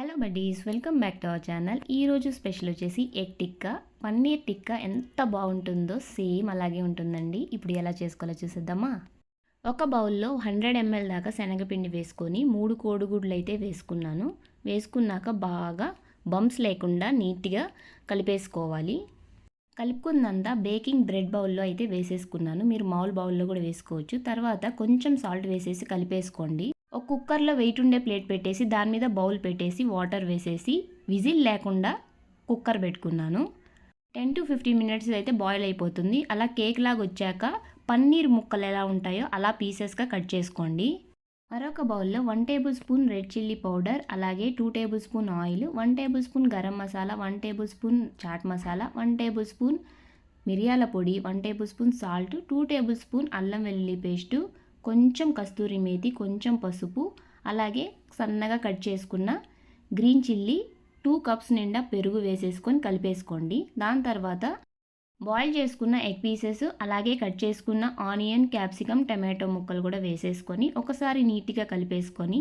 Hello buddies, welcome back to our channel. ఈరోజు special వచ్చేసి egg tikka. Paneer tikka ఎంత బాగుంటుందో సేమ్ అలాగే ఉంటుందండి. ఇప్పుడు ఎలా చేసుకోవాలో చూసేద్దామా. ఒక బౌల్లో 100 ml దాకా శనగపిండి వేసుకొని 3 కోడిగుడ్లు అయితే వేసుకున్నాను. వేసుకున్నాక బాగా బంప్స్ లేకుండా నీట్గా కలిపేసుకోవాలి. కలుపుకుందంతా బేకింగ్ బ్రెడ్ బౌల్లో అయితే వేసేసుకున్నాను. మీరు మామూలు బౌల్లో కూడా వేసుకోవచ్చు. తర్వాత కొంచెం సాల్ట్ వేసేసి కలిపేసుకోండి. ఒక కుక్కర్లో వెయిట్ ఉండే ప్లేట్ పెట్టేసి దాని మీద బౌల్ పెట్టేసి వాటర్ వేసేసి విజిల్ లేకుండా కుక్కర్ పెట్టుకున్నాను. 10 to 15 మినిట్స్ అయితే బాయిల్ అయిపోతుంది. అలా కేక్ లాగా వచ్చాక పన్నీర్ ముక్కలు ఎలా ఉంటాయో అలా పీసెస్గా కట్ చేసుకోండి. మరొక బౌల్లో 1 tablespoon red chilli powder, అలాగే 2 tablespoon oil, 1 tablespoon garam masala, 1 tablespoon chaat masala, 1 tablespoon మిరియాల పొడి, 1 tablespoon salt, 2 tablespoon అల్లం వెల్లుల్లి పేస్టు, కొంచెం కస్తూరి మేతి, కొంచెం పసుపు, అలాగే సన్నగా కట్ చేసుకున్న గ్రీన్ చిల్లీ, 2 కప్స్ నిండా పెరుగు వేసేసుకొని కలిపేసుకోండి. దాని తర్వాత బాయిల్ చేసుకున్న ఎగ్ పీసెస్, అలాగే కట్ చేసుకున్న ఆనియన్, క్యాప్సికమ్, టమాటో ముక్కలు కూడా వేసేసుకొని ఒకసారి నీట్గా కలిపేసుకొని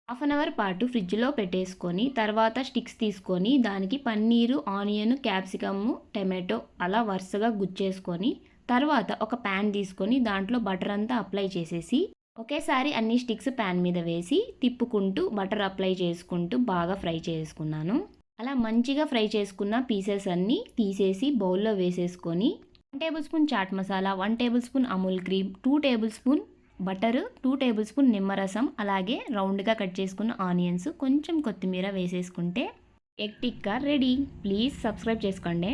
హాఫ్ అన్ అవర్ పాటు ఫ్రిడ్జ్లో పెట్టేసుకొని తర్వాత స్టిక్స్ తీసుకొని దానికి పన్నీరు, ఆనియన్, క్యాప్సికమ్, టమాటో అలా వరుసగా గుచ్చేసుకొని తర్వాత ఒక ప్యాన్ తీసుకొని దాంట్లో బటర్ అంతా అప్లై చేసేసి ఒకేసారి అన్ని స్టిక్స్ ప్యాన్ మీద వేసి తిప్పుకుంటూ బటర్ అప్లై చేసుకుంటూ బాగా ఫ్రై చేసుకున్నాను. అలా మంచిగా ఫ్రై చేసుకున్న పీసెస్ అన్నీ తీసేసి బౌల్లో వేసేసుకొని 1 tablespoon chaat masala, 1 tablespoon Amul cream, 2 tablespoon butter, 2 tablespoon నిమ్మరసం, అలాగే రౌండ్గా కట్ చేసుకున్న ఆనియన్స్, కొంచెం కొత్తిమీర వేసేసుకుంటే egg tikka ready. Please subscribe చేసుకోండి.